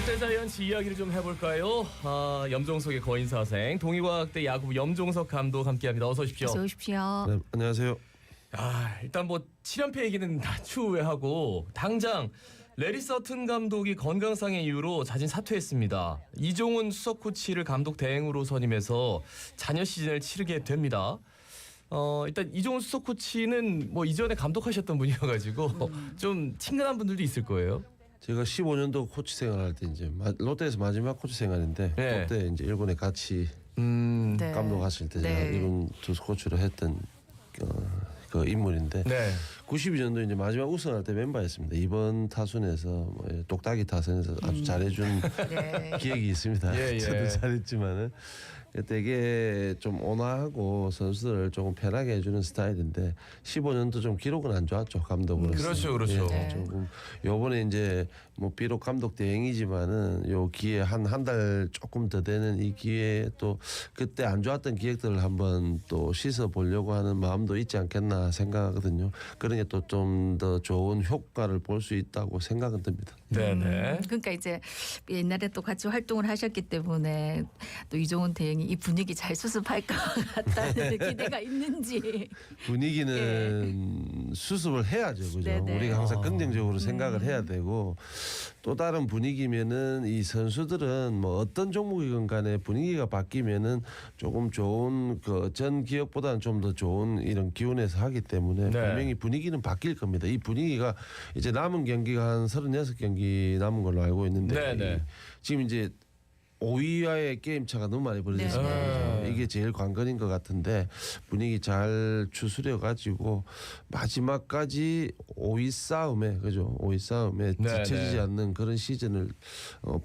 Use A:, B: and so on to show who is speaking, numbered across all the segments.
A: 롯데자이언츠 이야기를 좀 해볼까요? 염종석의 거인사생, 동의과학대 야구부 염종석 감독 함께합니다. 어서 오십시오.
B: 어서 오십시오.
C: 네, 안녕하세요.
A: 일단 뭐 7연패 얘기는 다 추후하고 당장 레리 서튼 감독이 건강상의 이유로 자진 사퇴했습니다. 이종훈 수석 코치를 감독 대행으로 선임해서 잔여 시즌을 치르게 됩니다. 일단 이종훈 수석 코치는 뭐 이전에 감독하셨던 분이어가지고 좀 친근한 분들도 있을 거예요.
C: 제가 15년도 코치 생활할 때 이제 롯데에서 마지막 코치 생활인데
A: 네.
C: 그때 이제 일본에 같이
B: 네.
C: 감독하실 때 제가
B: 네.
C: 일본 투수 코치로 했던 그 인물인데
A: 네.
C: 92년도 이제 마지막 우승할 때 멤버였습니다. 이번 타순에서 뭐 똑딱이 타선에서 아주 잘해준
B: 네.
C: 기억이 있습니다.
A: 예, 예.
C: 저도 잘했지만은 되게 좀 온화하고 선수들을 조금 편하게 해주는 스타일인데 15년도 좀 기록은 안 좋았죠 감독으로서.
A: 그렇죠, 그렇죠.
B: 네.
C: 조금 요번에 이제 뭐 비록 감독 대행이지만은 요 기회 한 달 조금 더 되는 이 기회에 또 그때 안 좋았던 기획들을 한번 또 씻어 보려고 하는 마음도 있지 않겠나 생각하거든요. 그런 게 또 좀 더 좋은 효과를 볼 수 있다고 생각은 듭니다.
A: 네네.
B: 그러니까 이제 옛날에 또 같이 활동을 하셨기 때문에 또 이종훈 대행이 이 분위기 잘 수습할 것 같다는 기대가 있는지.
C: 분위기는 수습을 해야죠, 그죠?
B: 네네.
C: 우리가 항상 긍정적으로 생각을 해야 되고 또 다른 분위기면은 이 선수들은 뭐 어떤 종목이건 간에 분위기가 바뀌면은 조금 좋은 그 전 기억보다는 좀 더 좋은 이런 기운에서 하기 때문에
A: 네.
C: 분명히 분위기는 바뀔 겁니다. 이 분위기가 이제 남은 경기가 한 36경기 남은 걸로 알고 있는데
A: 네네.
C: 지금 이제 5위와의 게임 차가 너무 많이 벌어졌습니다.
A: 네.
C: 그죠? 이게 제일 관건인 것 같은데 분위기 잘 추스려 가지고 마지막까지 5위 싸움에 그죠? 5위 싸움에
A: 네,
C: 뒤처지지
A: 네.
C: 않는 그런 시즌을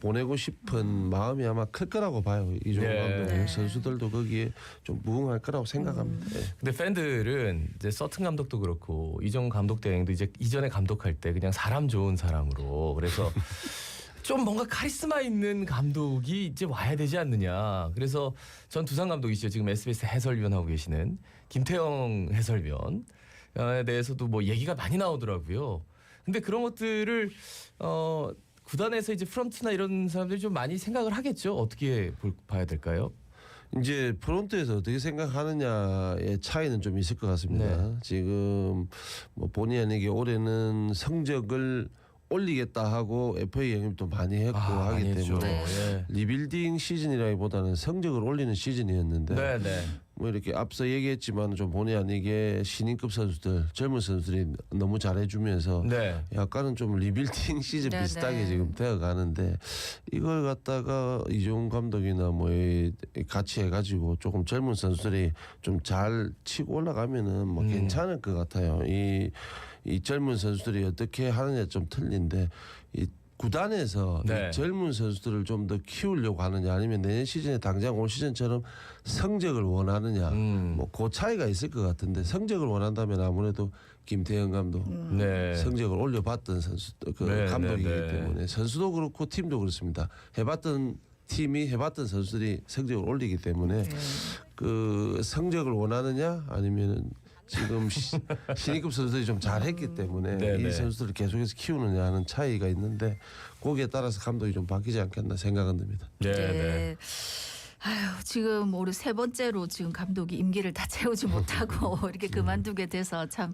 C: 보내고 싶은 마음이 아마 클 거라고 봐요. 이종훈
A: 네.
C: 감독은
B: 네.
C: 선수들도 거기에 좀 부응할 거라고 생각합니다. 네.
A: 근데 팬들은 이제 서튼 감독도 그렇고 이종훈 감독 대행도 이제 이전에 감독할 때 그냥 사람 좋은 사람으로 그래서 좀 뭔가 카리스마 있는 감독이 이제 와야 되지 않느냐. 그래서 전 두산 감독이시죠. 지금 SBS 해설위원 하고 계시는 김태형 해설위원에 대해서도 뭐 얘기가 많이 나오더라고요. 근데 그런 것들을 구단에서 이제 프런트나 이런 사람들이 좀 많이 생각을 하겠죠. 어떻게 봐야 될까요?
C: 이제 프론트에서 어떻게 생각하느냐의 차이는 좀 있을 것 같습니다.
A: 네.
C: 지금 뭐 본의 아니게 올해는 성적을 올리겠다 하고 FA 영입도 많이 했고 하기
A: 많이 했죠.
C: 때문에
A: 예.
C: 리빌딩 시즌이라기보다는 성적을 올리는 시즌이었는데
A: 네네.
C: 뭐 이렇게 앞서 얘기했지만 좀 본의 아니게 신인급 선수들 젊은 선수들이 너무 잘해주면서
A: 네.
C: 약간은 좀 리빌딩 시즌
B: 네네.
C: 비슷하게 지금 되어가는데 이걸 갖다가 이종훈 감독이나 뭐 같이 해가지고 조금 젊은 선수들이 좀 잘 치고 올라가면은 뭐 괜찮을 것 같아요. 이 젊은 선수들이 어떻게 하느냐 좀 틀린데 이 구단에서
A: 네.
C: 이 젊은 선수들을 좀 더 키우려고 하느냐 아니면 내년 시즌에 당장 올 시즌처럼 성적을 원하느냐 뭐 그 차이가 있을 것 같은데 성적을 원한다면 아무래도 김태형 감독
A: 네.
C: 성적을 올려봤던 선수 그
A: 네,
C: 감독이기
A: 네, 네.
C: 때문에 선수도 그렇고 팀도 그렇습니다. 해봤던 팀이 해봤던 선수들이 성적을 올리기 때문에 그 성적을 원하느냐 아니면은 지금 신인급 선수들이 좀 잘했기 때문에
A: 네네.
C: 이 선수들을 계속해서 키우느냐 하는 차이가 있는데 거기에 따라서 감독이 좀 바뀌지 않겠나 생각은 듭니다.
A: 네네.
B: 아유, 지금 올해 세 번째로 지금 감독이 임기를 다 채우지 못하고 이렇게 그만두게 돼서 참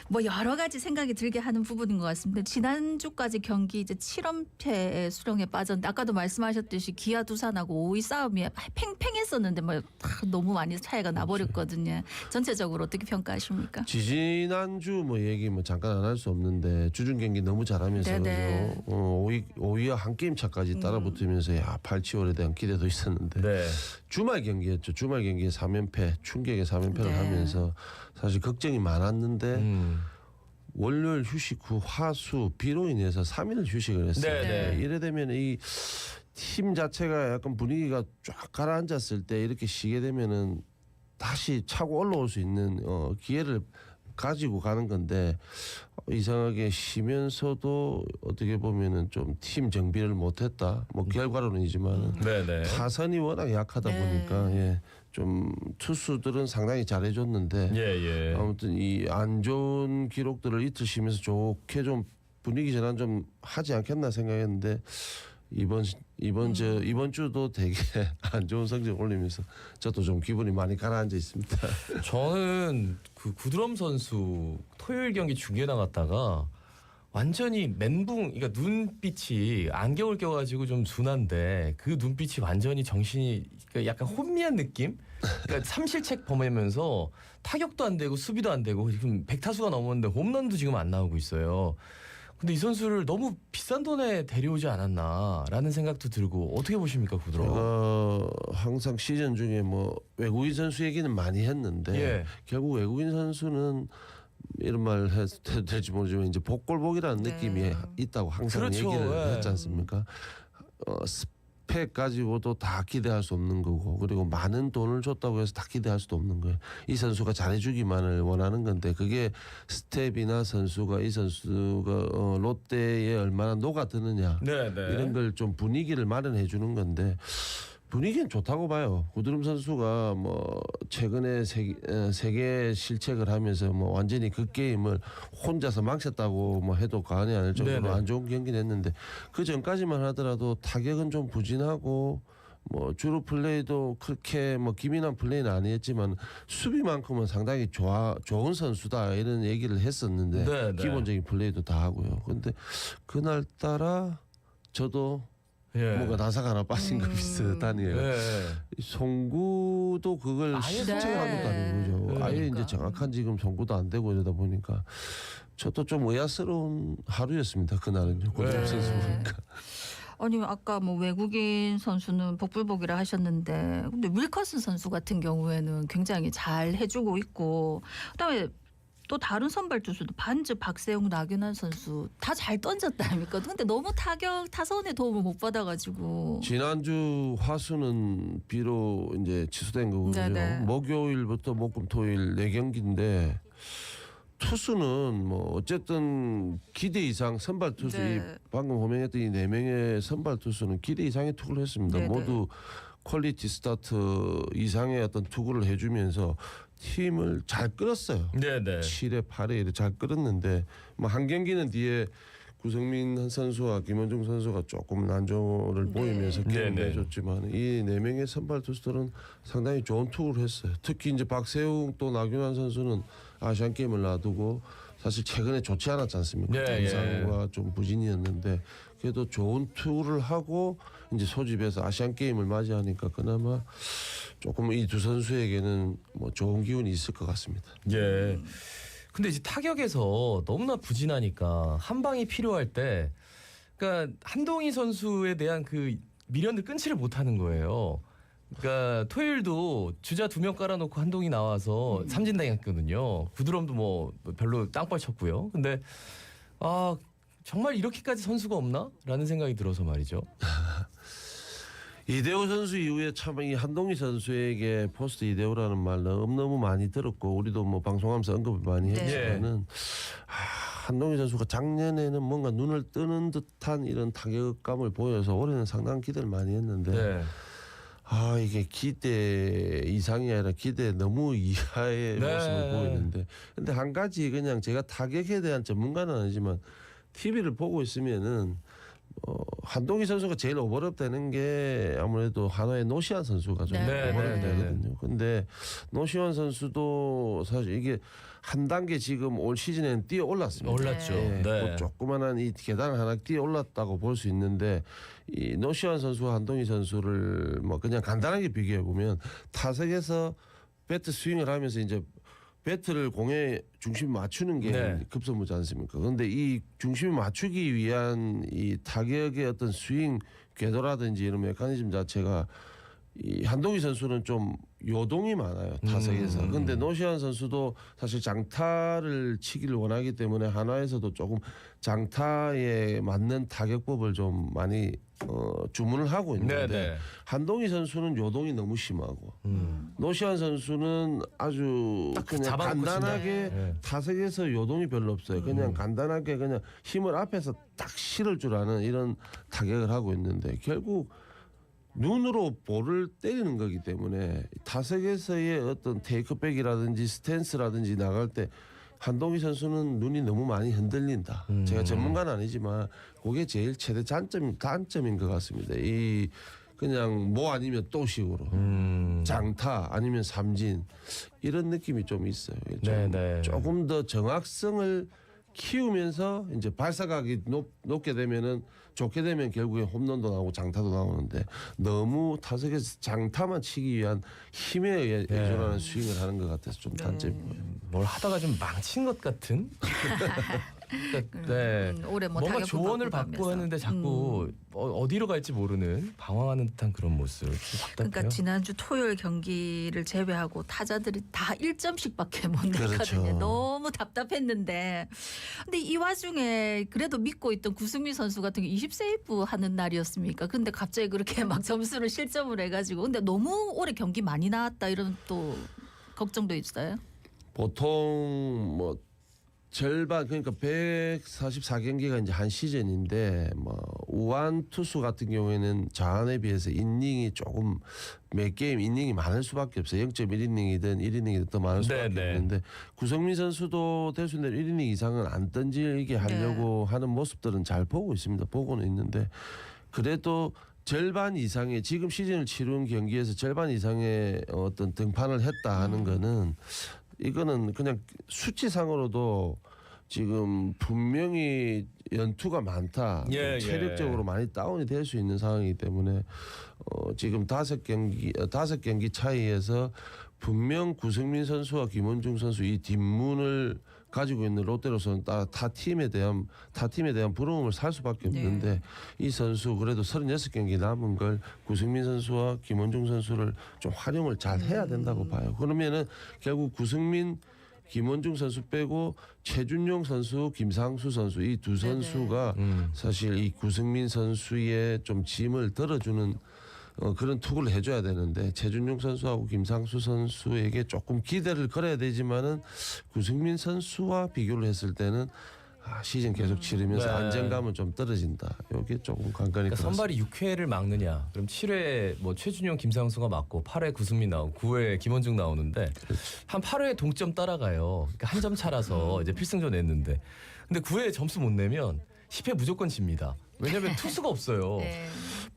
B: 뭐 여러 가지 생각이 들게 하는 부분인 것 같습니다. 지난주까지 경기 이제 7연패 수렁에 빠졌는데 아까도 말씀하셨듯이 기아 두산하고 5위 싸움이 팽팽했었는데 뭐 너무 많이 차이가 나버렸거든요. 전체적으로 어떻게 평가하십니까?
C: 지난주 뭐 얘기 뭐 잠깐 안 할 수 없는데 주중 경기 너무 잘하면서
B: 네네.
C: 5위와 한 게임 차까지 따라붙으면서 야 8치월에 대한 기대도 있었는데
A: 네.
C: 주말 경기였죠. 주말 경기에 3연패 충격의 3연패를
B: 네.
C: 하면서 사실 걱정이 많았는데 월요일 휴식 후 화수 비로 인해서 3일을 휴식을 했어요.
A: 네.
C: 이래 되면 이 팀 자체가 약간 분위기가 쫙 가라앉았을 때 이렇게 쉬게 되면은 다시 차고 올라올 수 있는 기회를 가지고 가는 건데 이상하게 쉬면서도 어떻게 보면은 좀 팀 정비를 못했다. 뭐 결과론이지만은
A: 네네.
C: 타선이 워낙 약하다
B: 네.
C: 보니까 예, 좀 투수들은 상당히 잘해줬는데
A: 예.
C: 아무튼 이 안 좋은 기록들을 이틀 쉬면서 좋게 좀 분위기 전환 좀 하지 않겠나 생각했는데 이번 주도 되게 안 좋은 성적 올리면서 저도 좀 기분이 많이 가라앉아 있습니다.
A: 저는 그 구드럼 선수 토요일 경기 중계 나갔다가 완전히 멘붕, 그러니까 눈빛이 안경을 껴가지고 좀 둔한데 그 눈빛이 완전히 정신이 그러니까 약간 혼미한 느낌? 그러니까 삼실책 범하면서 타격도 안 되고 수비도 안 되고 지금 100타수가 넘었는데 홈런도 지금 안 나오고 있어요. 근데 이 선수를 너무 비싼 돈에 데려오지 않았나라는 생각도 들고 어떻게 보십니까, 구드럼?
C: 제가 항상 시즌 중에 뭐 외국인 선수 얘기는 많이 했는데
A: 예.
C: 결국 외국인 선수는 이런 말 해도 될지 모르지만 이제 복골복이라는
B: 네.
C: 느낌이 있다고 항상
A: 그렇죠.
C: 얘기를
A: 예.
C: 했지 않습니까? 스펙 가지고도 다 기대할 수 없는 거고 그리고 많은 돈을 줬다고 해서 다 기대할 수도 없는 거예요. 이 선수가 잘해주기만을 원하는 건데 그게 스텝이나 선수가 이 선수가 롯데에 얼마나 녹아드느냐
A: 네.
C: 이런 걸 좀 분위기를 마련해 주는 건데 분위기는 좋다고 봐요. 구드럼 선수가 뭐 최근에 세계 실책을 하면서 뭐 완전히 그 게임을 혼자서 망쳤다고 뭐 해도 과언이 아닐 정도로
A: 네네.
C: 안 좋은 경기를 했는데 그 전까지만 하더라도 타격은 좀 부진하고 뭐 주루 플레이도 그렇게 뭐 기민한 플레이는 아니었지만 수비만큼은 상당히 좋은 선수다 이런 얘기를 했었는데
A: 네네.
C: 기본적인 플레이도 다 하고요. 근데 그날따라 저도
A: 예.
C: 뭔가 나사가 하나 빠진 것 비슷하네요.
A: 예.
C: 송구도 그걸
A: 아예
C: 실책을 한 것도 아니고 그죠. 아예
B: 그러니까.
C: 이제 정확한 지금 송구도 안 되고 이러다 보니까 저도 좀 의아스러운 하루였습니다. 그날은요. 구드럼
A: 네.
C: 선수 보니까.
B: 아니 아까 뭐 외국인 선수는 복불복이라 하셨는데 근데 윌커슨 선수 같은 경우에는 굉장히 잘 해주고 있고 그다음에 또 다른 선발 투수도 반즈, 박세웅, 나균환 선수 다 잘 던졌다 아닙니까? 근데 너무 타선의 도움을 못 받아가지고
C: 지난주 화수는 비로 이제 취소된 거거든요.
B: 네네.
C: 목요일부터 목금토일 4경기인데 투수는 뭐 어쨌든 기대 이상 선발 투수
B: 네.
C: 이 방금 호명했던 이 4명의 선발 투수는 기대 이상의 투구를 했습니다.
B: 네네.
C: 모두 퀄리티 스타트 이상의 어떤 투구를 해주면서 팀을 잘 끌었어요.
A: 네네.
C: 7회 8회 이렇게 잘 끌었는데 뭐 한 경기는 뒤에 구성민 선수와 김원중 선수가 조금 난조를
B: 네.
C: 보이면서 게임을
A: 네네.
C: 해줬지만 이 4명의 선발 투수들은 상당히 좋은 투구를 했어요. 특히 이제 박세웅 또 나균환 선수는 아시안 게임을 놔두고 사실 최근에 좋지 않았지 않습니까?
A: 네,
C: 부상과 좀 부진이었는데 그래도 좋은 투구를 하고 이제 소집해서 아시안 게임을 맞이하니까 그나마 조금 이 두 선수에게는 뭐 좋은 기운이 있을 것 같습니다.
A: 예. 근데 이제 타격에서 너무나 부진하니까 한 방이 필요할 때, 그러니까 한동희 선수에 대한 그 미련을 끊지를 못하는 거예요. 그러니까 토요일도 주자 2명 깔아놓고 한동희 나와서 삼진당했거든요. 구드럼도 뭐 별로 땅벌 쳤고요. 근데 아 정말 이렇게까지 선수가 없나?라는 생각이 들어서 말이죠.
C: 이대호 선수 이후에 참 이 한동희 선수에게 포스트 이대호라는 말 너무 많이 들었고 우리도 뭐 방송하면서 언급을 많이
B: 네.
C: 했지만은 한동희 선수가 작년에는 뭔가 눈을 뜨는 듯한 이런 타격감을 보여서 올해는 상당한 기대를 많이 했는데
A: 네.
C: 이게 기대 이상이 아니라 기대 너무 이하의
A: 네.
C: 모습을 보이는데 근데 한 가지 그냥 제가 타격에 대한 전문가는 아니지만 TV를 보고 있으면은 한동희 선수가 제일 오버랩 되는 게 아무래도 한화의 노시안 선수가 좀
B: 네.
C: 오버랩
A: 네.
C: 되거든요. 근데 노시안 선수도 사실 이게 한 단계 지금 올 시즌에는 뛰어 올랐습니다.
A: 올랐죠.
B: 네.
C: 그 조그만한 이 계단을 하나 뛰어 올랐다고 볼 수 있는데 이 노시안 선수와 한동희 선수를 뭐 그냥 간단하게 비교해 보면 타석에서 배트 스윙을 하면서 이제 배트를 공에 중심 맞추는 게
A: 네.
C: 급선무지 않습니까? 그런데 이 중심을 맞추기 위한 이 타격의 어떤 스윙 궤도라든지 이런 메커니즘 자체가 이 한동희 선수는 좀 요동이 많아요 타석에서. 근데 노시안 선수도 사실 장타를 치기를 원하기 때문에 한화에서도 조금 장타에 맞는 타격법을 좀 많이 주문을 하고 있는데
A: 네네.
C: 한동희 선수는 요동이 너무 심하고 노시안 선수는 아주
A: 딱
C: 그냥
A: 잡아놓고
C: 간단하게
A: 네.
C: 타석에서 요동이 별로 없어요. 그냥 간단하게 그냥 힘을 앞에서 딱 실을 줄 아는 이런 타격을 하고 있는데 결국 눈으로 볼을 때리는 거기 때문에 타석에서의 어떤 테이크백이라든지 스탠스라든지 나갈 때 한동희 선수는 눈이 너무 많이 흔들린다. 제가 전문가는 아니지만 그게 제일 최대 단점인 것 같습니다. 이 그냥 뭐 아니면 또식으로 장타 아니면 삼진 이런 느낌이 좀 있어요.
A: 네네.
C: 조금 더 정확성을 키우면서 이제 발사각이 높게 되면은 좋게 되면 결국에 홈런도 나오고 장타도 나오는데 너무 타석에서 장타만 치기 위한 힘에 의존하는 스윙을 하는 것 같아서 좀 단점이 보여요.
A: 뭘 하다가 좀 망친 것 같은. 그러니까, 네.
B: 올해 뭐
A: 뭔가
B: 타격도
A: 조언을
B: 받고
A: 받고
B: 가면서.
A: 했는데 자꾸 어디로 갈지 모르는 방황하는 듯한 그런 모습. 좀 답답해요.
B: 그러니까 지난주 토요일 경기를 제외하고 타자들이 다 1점씩밖에 못 냈거든요.
C: 그렇죠.
B: 너무 답답했는데 근데 이 와중에 그래도 믿고 있던 구승민 선수 같은 게 20세이브 하는 날이었습니까? 근데 갑자기 그렇게 막 점수를 실점을 해가지고 근데 너무 올해 경기 많이 나왔다 이런 또 걱정도 있어요.
C: 보통 뭐 절반 그러니까 144경기가 이제 한 시즌인데 뭐 우완 투수 같은 경우에는 자한에 비해서 이닝이 조금 몇 게임 이닝이 많을 수밖에 없어요. 0.1이닝이든 1이닝이든 더 많을 수밖에
A: 네, 네.
C: 없는데 구성민 선수도 대수대로 1이닝 이상은 안 던지게 하려고 하는 모습들은 잘 보고 있습니다. 보고는 있는데 그래도 절반 이상의 지금 시즌을 치른 경기에서 절반 이상의 어떤 등판을 했다 하는 거는 이거는 그냥 수치상으로도 지금 분명히 연투가 많다.
A: 예,
C: 체력적으로 많이 다운이 될 수 있는 상황이기 때문에 지금 5경기 차이에서 분명 구승민 선수와 김원중 선수 이 뒷문을 가지고 있는 롯데로서는 타 팀에 대한 부러움을 살 수밖에 없는데 이 선수 그래도 36경기 남은 걸 구승민 선수와 김원중 선수를 좀 활용을 잘 해야 된다고 봐요. 그러면은 결국 구승민 김원중 선수 빼고 최준용 선수, 김상수 선수 이 두 선수가 사실 이 구승민 선수의 좀 짐을 들어주는 그런 투구를 해줘야 되는데 최준용 선수하고 김상수 선수에게 조금 기대를 걸어야 되지만은 구승민 선수와 비교를 했을 때는 시즌 계속 치르면서
A: 네.
C: 안정감은 좀 떨어진다. 이게 조금 관건이
A: 그러니까 선발이 6회를 막느냐. 그럼 7회 뭐 최준용, 김상수가 막고 8회 구승민 나오고 9회 김원중 나오는데 한 8회에 동점 따라가요. 그러니까 한 점 차라서 이제 필승조 냈는데 근데 9회에 점수 못 내면 10회 무조건 집니다. 왜냐하면 투수가 없어요.
B: 네.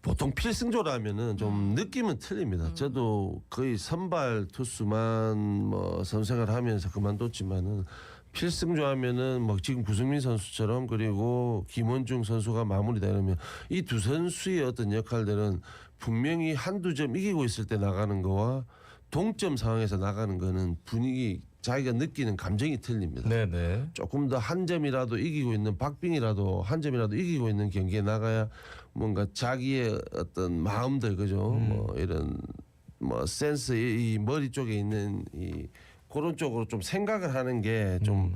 C: 보통 필승조라면은 좀 느낌은 틀립니다. 저도 거의 선발 투수만 뭐 선생을 하면서 그만뒀지만은 필승조하면은 뭐 지금 구승민 선수처럼 그리고 김원중 선수가 마무리되려면 이 두 선수의 어떤 역할들은 분명히 한두 점 이기고 있을 때 나가는 거와 동점 상황에서 나가는 거는 분위기 자기가 느끼는 감정이 틀립니다.
A: 네네.
C: 조금 더 한 점이라도 이기고 있는 박빙이라도 한 점이라도 이기고 있는 경기에 나가야 뭔가 자기의 어떤 마음들 그죠 뭐 이런 뭐 센스 이 머리 쪽에 있는 이 그런 쪽으로 좀 생각을 하는 게 좀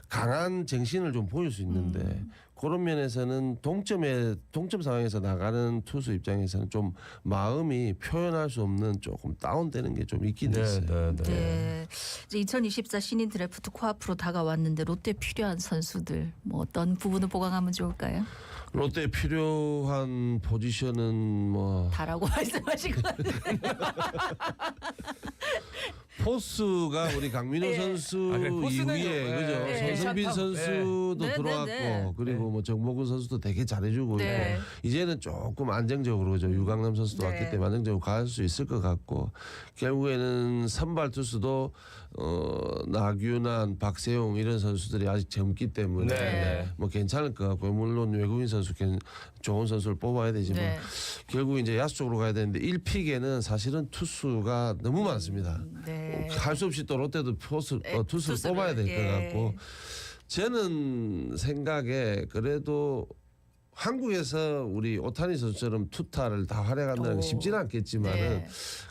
C: 강한 정신을 좀 보일 수 있는데 그런 면에서는 동점 상황에서 나가는 투수 입장에서는 좀 마음이 표현할 수 없는 조금 다운되는 게 좀 있긴 있어요.
B: 네. 이제 2024 신인 드래프트 코앞으로 다가왔는데 롯데 필요한 선수들 뭐 어떤 부분을 보강하면 좋을까요?
C: 롯데 필요한 포지션은 뭐
B: 다라고 말씀하신 것 같아요.
C: 포스가 우리 강민호
B: 네.
C: 선수
A: 그래, 포스는
C: 이후에
A: 좀,
C: 그죠
B: 네.
C: 손흥민
A: 괜찮다.
C: 선수도
B: 네.
C: 들어왔고
B: 네.
C: 그리고 뭐 정모근 선수도 되게 잘해주고
B: 네.
C: 있고 이제는 조금 안정적으로 그죠 유강남 선수도
B: 네.
C: 왔기 때문에 안정적으로 갈 수 있을 것 같고 결국에는 선발 투수도 나균환, 박세용 이런 선수들이 아직 젊기 때문에
A: 네.
C: 뭐 괜찮을 것 같고요. 물론 외국인 선수 좋은 선수를 뽑아야 되지만
B: 네.
C: 결국 이제 야수 쪽으로 가야 되는데 1픽에는 사실은 투수가 너무 많습니다.
B: 네.
C: 할 수 없이 또 롯데도 투수를 뽑아야 될 것 같고 저는 생각에 그래도 한국에서 우리 오타니 선수처럼 투타를 다 활약한다는 게 쉽지는 않겠지만은
B: 네.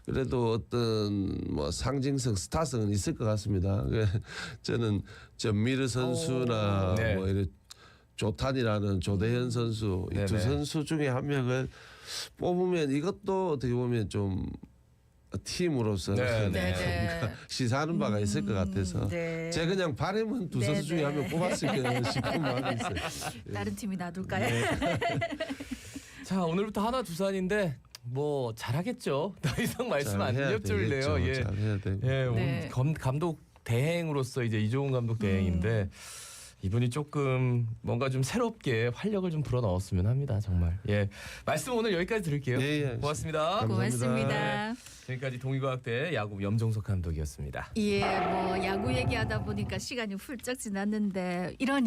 C: 그래도 어떤 뭐 상징성 스타성은 있을 것 같습니다. 저는 전미르 선수나
A: 네.
C: 뭐 이런 조탄이라는 조대현 선수 이 두
A: 네네.
C: 선수 중에 한 명을 뽑으면 이것도 어떻게 보면 좀 팀으로서
A: 네,
B: 네.
C: 시사하는 바가 있을 것 같아서
B: 네.
C: 제가 그냥 바람은 두 선수 중에 한 명 뽑았을까 싶은 마음이 있어요.
B: 다른 팀이 놔둘까요?
A: 자 오늘부터 하나 두산인데 뭐 잘하겠죠. 더 이상 말씀 안
C: 잘해야
A: 여쭐래요.
C: 되겠죠.
A: 예.
C: 잘해야 되고.
A: 예,
B: 네.
A: 오늘 감독 대행으로서 이제 이종훈 감독 대행인데 이분이 조금 뭔가 좀 새롭게 활력을 좀 불어넣었으면 합니다. 정말. 예, 말씀 오늘 여기까지 드릴게요.
C: 예.
A: 고맙습니다.
B: 고맙습니다.
A: 지금까지 동의과학대 야구 염종석 감독이었습니다.
B: 예, 뭐 야구 얘기하다 보니까 시간이 훌쩍 지났는데 이런